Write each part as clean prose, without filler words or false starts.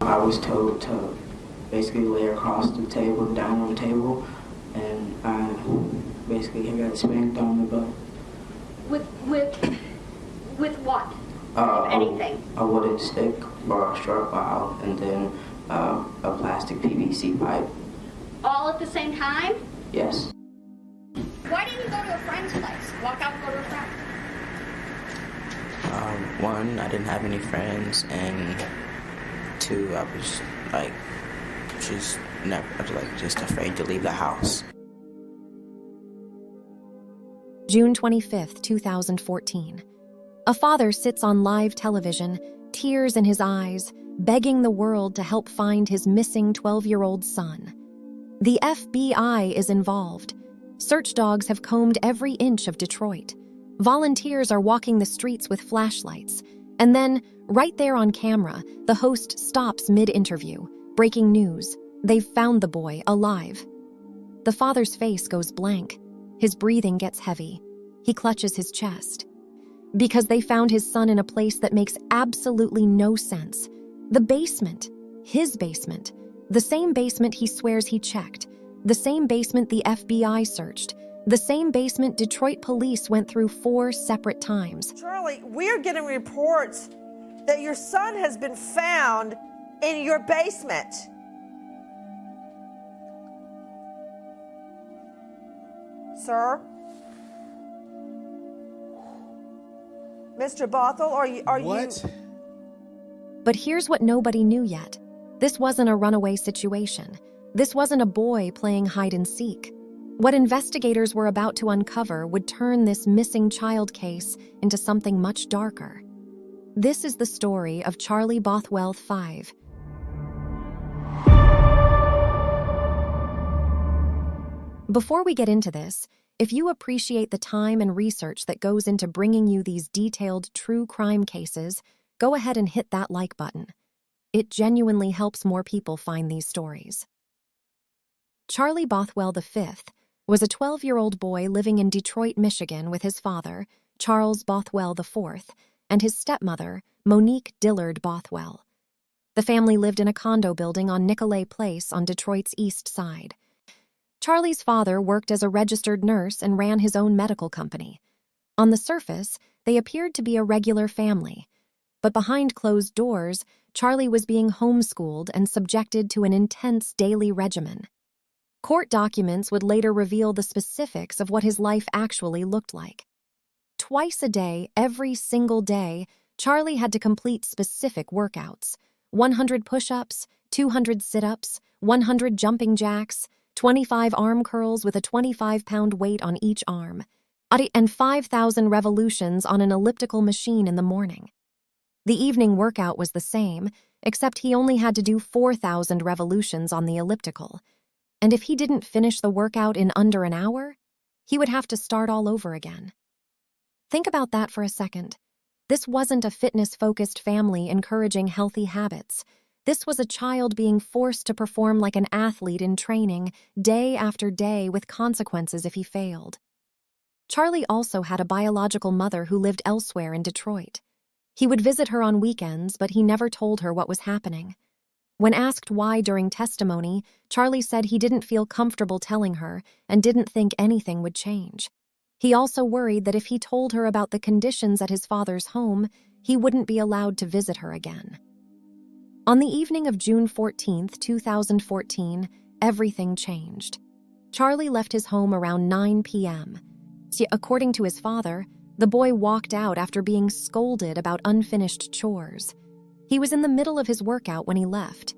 I was told to basically lay across the table, down on the table, and I basically got spanked on the butt. With what? Anything? A wooden stick or a short bow, and then a plastic PVC pipe. All at the same time? Yes. Why didn't you go to a friend's place? Walk out and go to a friend. One, I didn't have any friends, and two, I was just afraid to leave the house. June 25th, 2014. A father sits on live television, tears in his eyes, begging the world to help find his missing 12-year-old son. The FBI is involved. Search dogs have combed every inch of Detroit. Volunteers are walking the streets with flashlights. And then, right there on camera, the host stops mid-interview. Breaking news. They've found the boy alive. The father's face goes blank. His breathing gets heavy. He clutches his chest. Because they found his son in a place that makes absolutely no sense. The basement. His basement. The same basement he swears he checked. The same basement the FBI searched. The same basement Detroit police went through 4 separate times. Charlie, we're getting reports that your son has been found in your basement. Sir? Mr. Bothuell, are you... What? But here's what nobody knew yet. This wasn't a runaway situation. This wasn't a boy playing hide and seek. What investigators were about to uncover would turn this missing child case into something much darker. This is the story of Charlie Bothuell V. Before we get into this, if you appreciate the time and research that goes into bringing you these detailed true crime cases, go ahead and hit that like button. It genuinely helps more people find these stories. Charlie Bothuell V was a 12-year-old boy living in Detroit, Michigan with his father, Charles Bothuell IV, and his stepmother, Monique Dillard Bothuell. The family lived in a condo building on Nicolay Place on Detroit's east side. Charlie's father worked as a registered nurse and ran his own medical company. On the surface, they appeared to be a regular family. But behind closed doors, Charlie was being homeschooled and subjected to an intense daily regimen. Court documents would later reveal the specifics of what his life actually looked like. Twice a day, every single day, Charlie had to complete specific workouts: 100 push-ups, 200 sit-ups, 100 jumping jacks, 25 arm curls with a 25-pound weight on each arm, and 5,000 revolutions on an elliptical machine in the morning. The evening workout was the same, except he only had to do 4,000 revolutions on the elliptical. And if he didn't finish the workout in under an hour, he would have to start all over again. Think about that for a second. This wasn't a fitness-focused family encouraging healthy habits. This was a child being forced to perform like an athlete in training, day after day, with consequences if he failed. Charlie also had a biological mother who lived elsewhere in Detroit. He would visit her on weekends, but he never told her what was happening. When asked why during testimony, Charlie said he didn't feel comfortable telling her and didn't think anything would change. He also worried that if he told her about the conditions at his father's home, he wouldn't be allowed to visit her again. On the evening of June 14, 2014, everything changed. Charlie left his home around 9 p.m. According to his father, the boy walked out after being scolded about unfinished chores. He was in the middle of his workout when he left.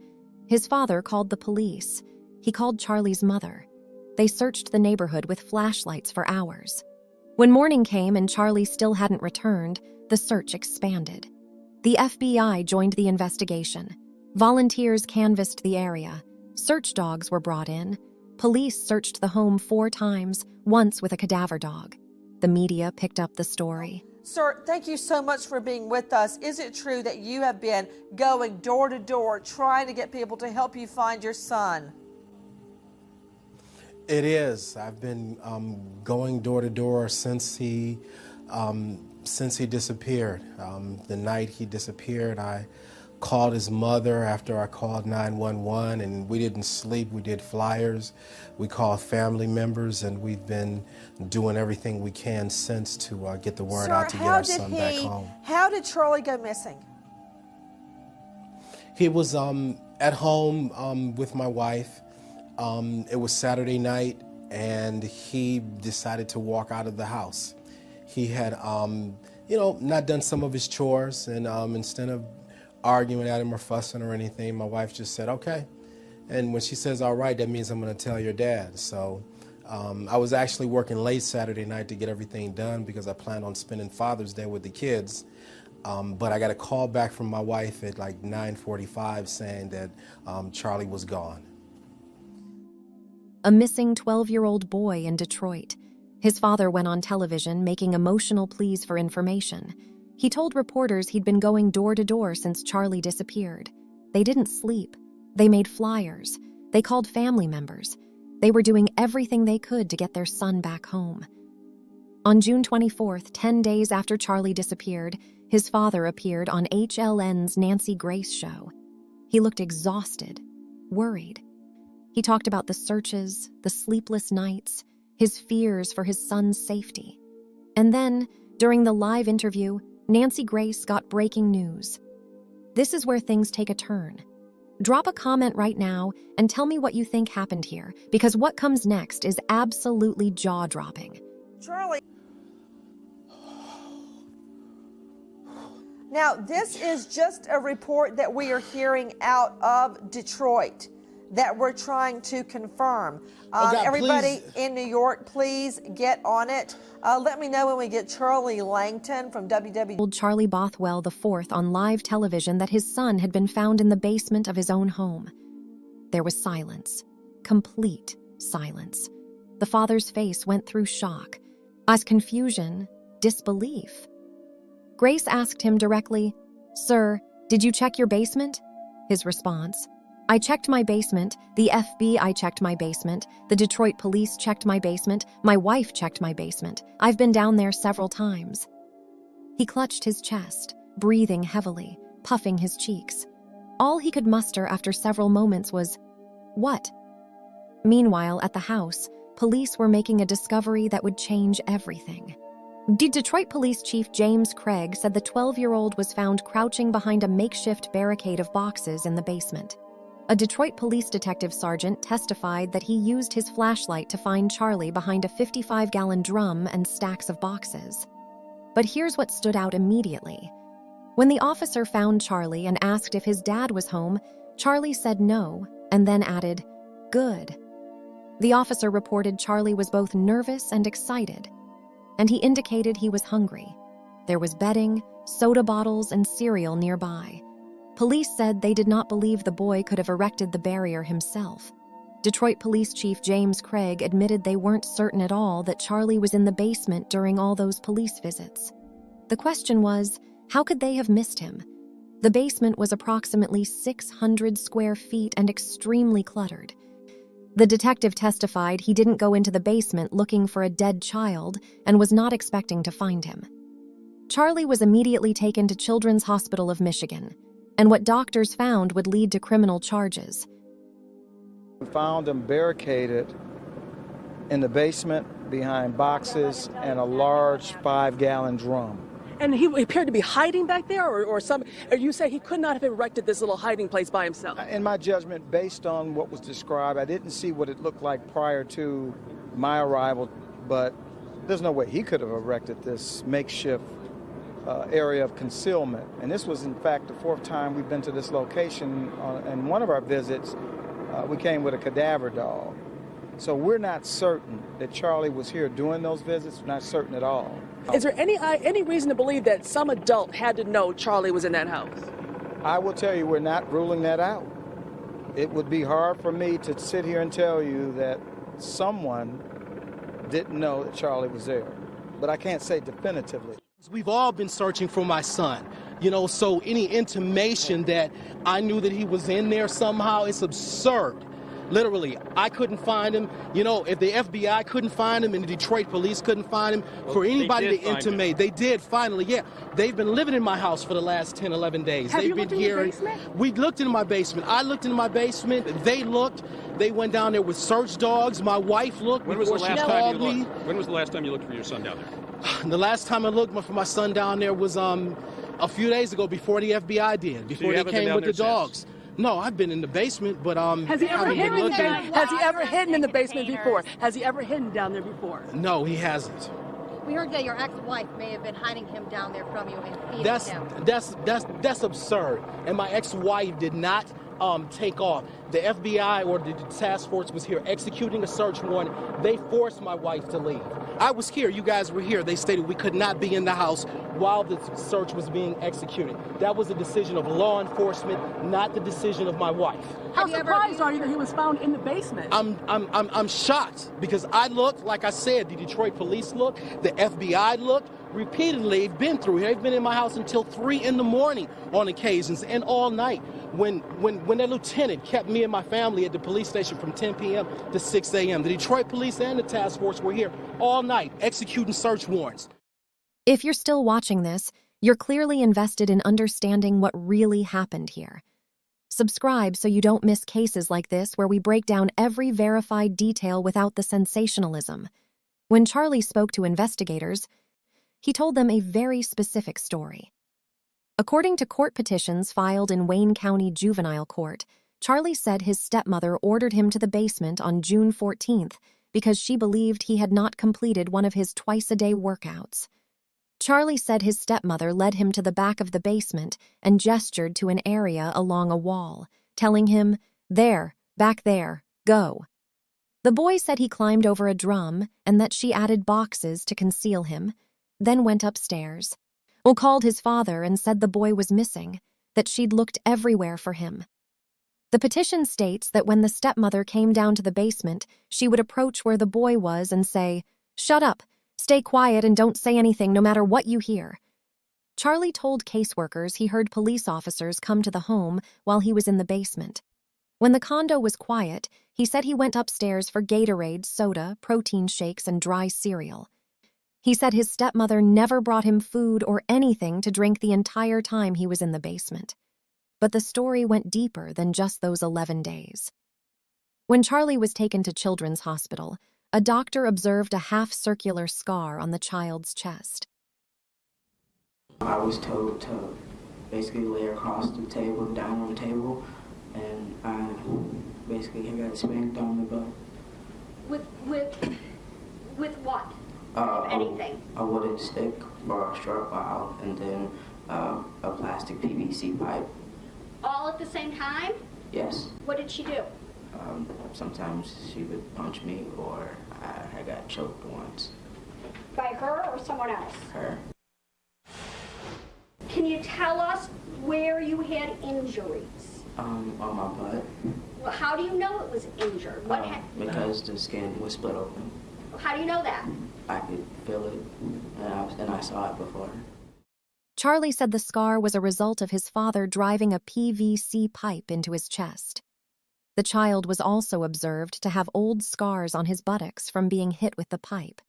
His father called the police. He called Charlie's mother. They searched the neighborhood with flashlights for hours. When morning came and Charlie still hadn't returned, the search expanded. The FBI joined the investigation. Volunteers canvassed the area. Search dogs were brought in. Police searched the home 4 times, once with a cadaver dog. The media picked up the story. Sir, thank you so much for being with us. Is it true that you have been going door to door trying to get people to help you find your son? It is. I've been going door to door since he disappeared. The night he disappeared, I called his mother after I called 911, and we didn't sleep. We did flyers. We called family members, and we've been doing everything we can since to get the word out to get our son back home. How did Charlie go missing? He was at home with my wife. It was Saturday night, and he decided to walk out of the house. He had, not done some of his chores, and instead of arguing at him or fussing or anything, my wife just said, okay. And when she says, all right, that means I'm going to tell your dad. So I was actually working late Saturday night to get everything done because I planned on spending Father's Day with the kids. But I got a call back from my wife at like 9:45 saying that Charlie was gone. A missing 12-year-old boy in Detroit. His father went on television making emotional pleas for information. He told reporters he'd been going door to door since Charlie disappeared. They didn't sleep. They made flyers. They called family members. They were doing everything they could to get their son back home. On June 24th, 10 days after Charlie disappeared, his father appeared on HLN's Nancy Grace show. He looked exhausted, worried. He talked about the searches, the sleepless nights, his fears for his son's safety. And then, during the live interview, Nancy Grace got breaking news. This is where things take a turn. Drop a comment right now and tell me what you think happened here, because what comes next is absolutely jaw-dropping. Charlie. Now, this is just a report that we are hearing out of Detroit that we're trying to confirm. God, everybody please. in New York, please get on it. Let me know when we get Charlie Langton from WW. Told Charlie Bothuell IV on live television that his son had been found in the basement of his own home. There was silence, complete silence. The father's face went through shock, as confusion, disbelief. Grace asked him directly, "Sir, did you check your basement?" His response, "I checked my basement, the FBI checked my basement, the Detroit police checked my basement, my wife checked my basement. I've been down there several times." He clutched his chest, breathing heavily, puffing his cheeks. All he could muster after several moments was, "What?" Meanwhile, at the house, police were making a discovery that would change everything. Detroit Police Chief James Craig said the 12-year-old was found crouching behind a makeshift barricade of boxes in the basement. A Detroit police detective sergeant testified that he used his flashlight to find Charlie behind a 55-gallon drum and stacks of boxes. But here's what stood out immediately. When the officer found Charlie and asked if his dad was home, Charlie said no, and then added, "Good." The officer reported Charlie was both nervous and excited, and he indicated he was hungry. There was bedding, soda bottles, and cereal nearby. Police said they did not believe the boy could have erected the barrier himself. Detroit Police Chief James Craig admitted they weren't certain at all that Charlie was in the basement during all those police visits. The question was, how could they have missed him? The basement was approximately 600 square feet and extremely cluttered. The detective testified he didn't go into the basement looking for a dead child and was not expecting to find him. Charlie was immediately taken to Children's Hospital of Michigan, and what doctors found would lead to criminal charges. We found him barricaded in the basement behind boxes and a large 5-gallon drum. And he appeared to be hiding back there, or you say he could not have erected this little hiding place by himself? In my judgment, based on what was described, I didn't see what it looked like prior to my arrival, but there's no way he could have erected this makeshift area of concealment. And this was, in fact, the 4th time we've been to this location. In one of our visits, we came with a cadaver dog. So we're not certain that Charlie was here doing those visits, not certain at all. Is there any reason to believe that some adult had to know Charlie was in that house? I will tell you, we're not ruling that out. It would be hard for me to sit here and tell you that someone didn't know that Charlie was there, but I can't say definitively. We've all been searching for my son, so any intimation that I knew that he was in there somehow, it's absurd. Literally, I couldn't find him. You know, if the FBI couldn't find him and the Detroit police couldn't find him, for anybody to intimate, they did finally, yeah. They've been living in my house for the last 10, 11 days. Have They've you been looked in your basement? We looked in my basement. I looked in my basement. They looked. They went down there with search dogs. My wife looked before she called me. When was the last time you looked for your son down there? The last time I looked for my son down there was a few days ago, before the FBI did, before they came with the dogs. No, I've been in the basement, but Has he ever hidden? Has he ever hidden in the basement before? Has he ever hidden down there before? No, he hasn't. We heard that your ex-wife may have been hiding him down there from you and feeding him. That's absurd. And my ex-wife did not take off. The FBI or the task force was here executing a search warrant. They forced my wife to leave. I was here. You guys were here. They stated we could not be in the house while the search was being executed. That was a decision of law enforcement, not the decision of my wife. How surprised are you that he was found in the basement? I'm shocked because I looked, like I said, the Detroit police looked, the FBI looked. Repeatedly, they've been through here. They've been in my house until 3 in the morning on occasions and all night. When that lieutenant kept me and my family at the police station from 10 p.m. to 6 a.m., the Detroit police and the task force were here all night executing search warrants. If you're still watching this, you're clearly invested in understanding what really happened here. Subscribe so you don't miss cases like this where we break down every verified detail without the sensationalism. When Charlie spoke to investigators, he told them a very specific story. According to court petitions filed in Wayne County Juvenile Court, Charlie said his stepmother ordered him to the basement on June 14th because she believed he had not completed one of his twice-a-day workouts. Charlie said his stepmother led him to the back of the basement and gestured to an area along a wall, telling him, "There, back there, go." The boy said he climbed over a drum and that she added boxes to conceal him, then went upstairs. Called his father and said the boy was missing, that she'd looked everywhere for him. The petition states that when the stepmother came down to the basement, she would approach where the boy was and say, "Shut up, stay quiet and don't say anything no matter what you hear." Charlie told caseworkers he heard police officers come to the home while he was in the basement. When the condo was quiet, he said he went upstairs for Gatorade, soda, protein shakes, and dry cereal. He said his stepmother never brought him food or anything to drink the entire time he was in the basement. But the story went deeper than just those 11 days. When Charlie was taken to Children's Hospital, a doctor observed a half-circular scar on the child's chest. I was told to basically lay across the table, down on the table, and I basically got spanked on the butt. With what? Anything? A wooden stick or a short bottle, and then a plastic PVC pipe. All at the same time? Yes. What did she do? Sometimes she would punch me, or I got choked once. By her or someone else? Her. Can you tell us where you had injuries? On my butt. Well, how do you know it was injured? Because the skin was split open. How do you know that? I could feel it, and I saw it before. Charlie said the scar was a result of his father driving a PVC pipe into his chest. The child was also observed to have old scars on his buttocks from being hit with the pipe.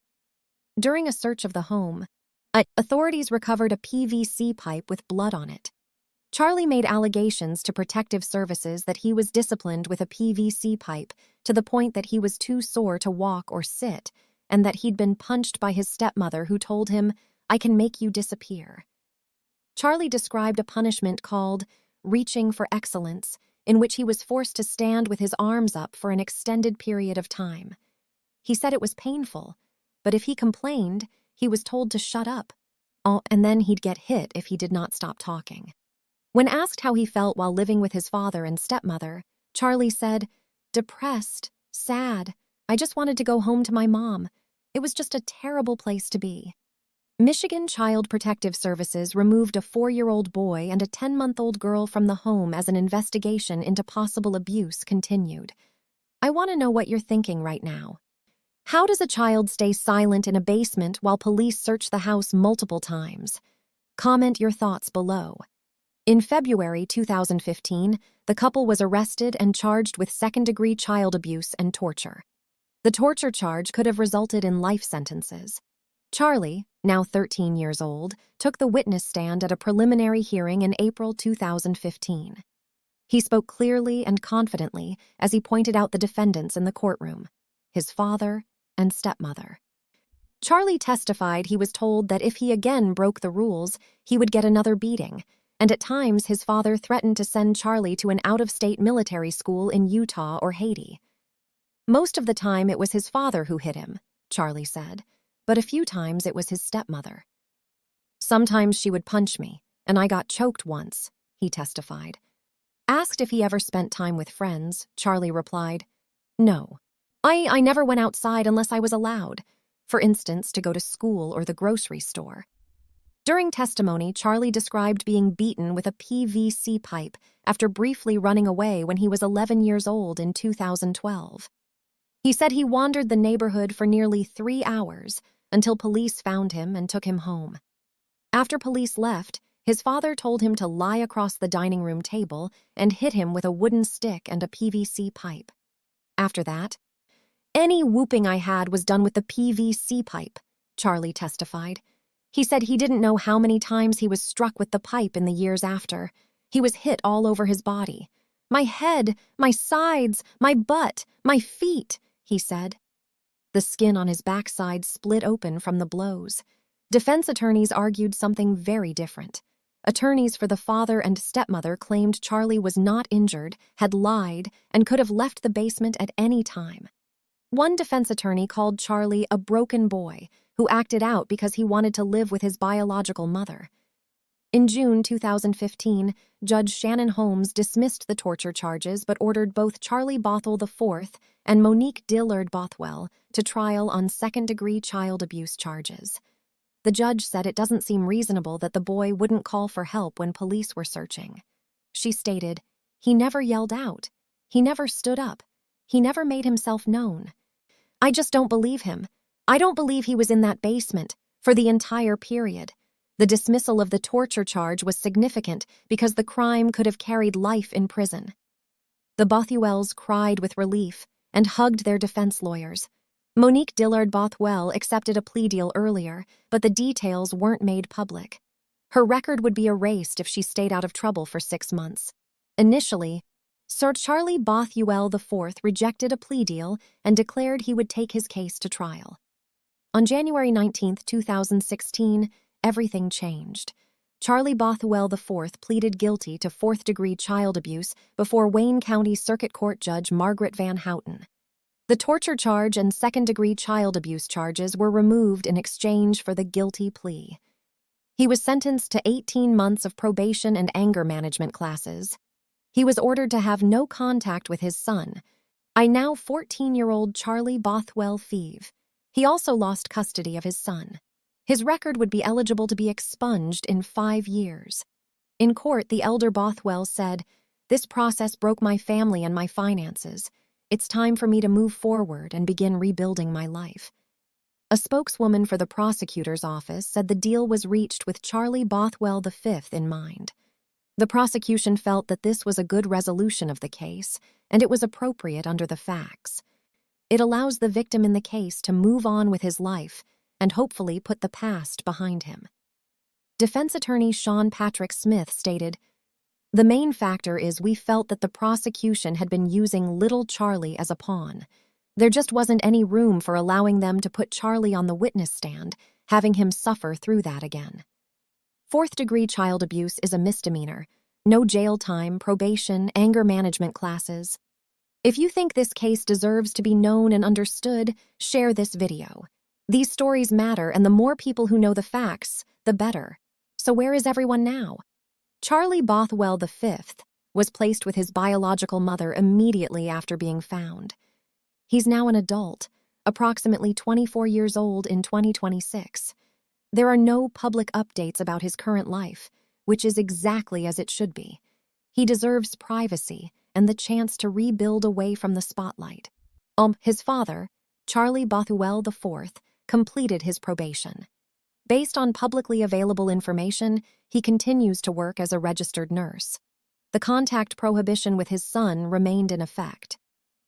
During a search of the home, authorities recovered a PVC pipe with blood on it. Charlie made allegations to protective services that he was disciplined with a PVC pipe to the point that he was too sore to walk or sit, and that he'd been punched by his stepmother who told him, "I can make you disappear." Charlie described a punishment called reaching for excellence, in which he was forced to stand with his arms up for an extended period of time. He said it was painful, but if he complained, he was told to shut up, and then he'd get hit if he did not stop talking. When asked how he felt while living with his father and stepmother, Charlie said, "Depressed, sad. I just wanted to go home to my mom. It was just a terrible place to be." Michigan Child Protective Services removed a 4-year-old boy and a 10-month-old girl from the home as an investigation into possible abuse continued. I want to know what you're thinking right now. How does a child stay silent in a basement while police search the house multiple times? Comment your thoughts below. In February 2015, the couple was arrested and charged with second-degree child abuse and torture. The torture charge could have resulted in life sentences. Charlie, now 13 years old, took the witness stand at a preliminary hearing in April 2015. He spoke clearly and confidently as he pointed out the defendants in the courtroom, his father and stepmother. Charlie testified he was told that if he again broke the rules, he would get another beating, and at times his father threatened to send Charlie to an out-of-state military school in Utah or Haiti. Most of the time it was his father who hit him, Charlie said, but a few times it was his stepmother. Sometimes she would punch me, and I got choked once, he testified. Asked if he ever spent time with friends, Charlie replied, "No. I never went outside unless I was allowed, for instance, to go to school or the grocery store." During testimony, Charlie described being beaten with a PVC pipe after briefly running away when he was 11 years old in 2012. He said he wandered the neighborhood for nearly 3 hours until police found him and took him home. After police left, his father told him to lie across the dining room table and hit him with a wooden stick and a PVC pipe. After that, "Any whooping I had was done with the PVC pipe," Charlie testified. He said he didn't know how many times he was struck with the pipe in the years after. He was hit all over his body. "My head, my sides, my butt, my feet," he said. The skin on his backside split open from the blows. Defense attorneys argued something very different. Attorneys for the father and stepmother claimed Charlie was not injured, had lied, and could have left the basement at any time. One defense attorney called Charlie a broken boy who acted out because he wanted to live with his biological mother. In June 2015, Judge Shannon Holmes dismissed the torture charges but ordered both Charlie Bothuell IV and Monique Dillard Bothwell to trial on second-degree child abuse charges. The judge said it doesn't seem reasonable that the boy wouldn't call for help when police were searching. She stated, "He never yelled out. He never stood up. He never made himself known. I just don't believe him. I don't believe he was in that basement for the entire period." The dismissal of the torture charge was significant because the crime could have carried life in prison. The Bothuells cried with relief and hugged their defense lawyers. Monique Dillard Bothwell accepted a plea deal earlier, but the details weren't made public. Her record would be erased if she stayed out of trouble for 6 months. Initially, Sir Charlie Bothuell IV rejected a plea deal and declared he would take his case to trial. On January 19, 2016, everything changed. Charlie Bothuell IV pleaded guilty to fourth-degree child abuse before Wayne County Circuit Court Judge Margaret Van Houten. The torture charge and second-degree child abuse charges were removed in exchange for the guilty plea. He was sentenced to 18 months of probation and anger management classes. He was ordered to have no contact with his son, now 14-year-old Charlie Bothuell V. He also lost custody of his son. His record would be eligible to be expunged in 5 years. In court, the elder Bothwell said, "This process broke my family and my finances. It's time for me to move forward and begin rebuilding my life." A spokeswoman for the prosecutor's office said the deal was reached with Charlie Bothuell V in mind. The prosecution felt that this was a good resolution of the case, and it was appropriate under the facts. It allows the victim in the case to move on with his life and hopefully put the past behind him. Defense attorney Sean Patrick Smith stated, "The main factor is we felt that the prosecution had been using little Charlie as a pawn. There just wasn't any room for allowing them to put Charlie on the witness stand, having him suffer through that again." Fourth-degree child abuse is a misdemeanor. No jail time, probation, anger management classes. If you think this case deserves to be known and understood, share this video. These stories matter, and the more people who know the facts, the better. So where is everyone now? Charlie Bothuell V was placed with his biological mother immediately after being found. He's now an adult, approximately 24 years old in 2026. There are no public updates about his current life, which is exactly as it should be. He deserves privacy and the chance to rebuild away from the spotlight. His father, Charlie Bothuell IV, completed his probation. Based on publicly available information, he continues to work as a registered nurse. The contact prohibition with his son remained in effect.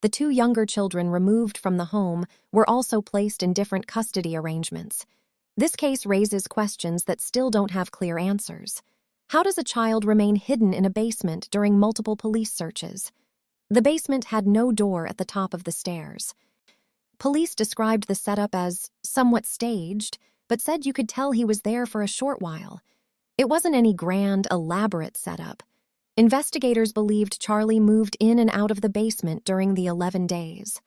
The 2 younger children removed from the home were also placed in different custody arrangements. This case raises questions that still don't have clear answers. How does a child remain hidden in a basement during multiple police searches? The basement had no door at the top of the stairs. Police described the setup as somewhat staged, but said you could tell he was there for a short while. It wasn't any grand, elaborate setup. Investigators believed Charlie moved in and out of the basement during the 11 days.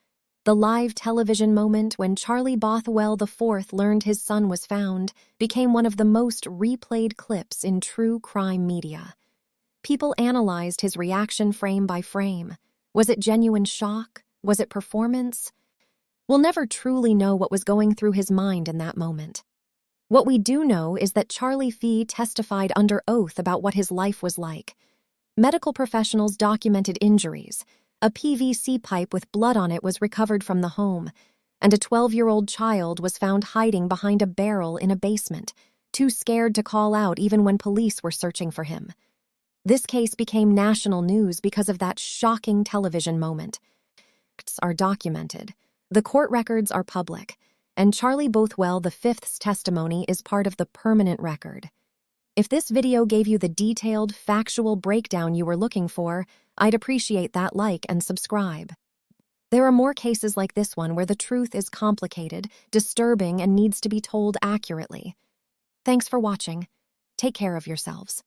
The live television moment when Charlie Bothuell V learned his son was found became one of the most replayed clips in true crime media. People analyzed his reaction frame by frame. Was it genuine shock? Was it performance? We'll never truly know what was going through his mind in that moment. What we do know is that Charlie V testified under oath about what his life was like. Medical professionals documented injuries. A PVC pipe with blood on it was recovered from the home, and a 12-year-old child was found hiding behind a barrel in a basement, too scared to call out even when police were searching for him. This case became national news because of that shocking television moment. Facts are documented. The court records are public, and Charlie Bothuell V's testimony is part of the permanent record. If this video gave you the detailed, factual breakdown you were looking for, I'd appreciate that like and subscribe. There are more cases like this one where the truth is complicated, disturbing, and needs to be told accurately. Thanks for watching. Take care of yourselves.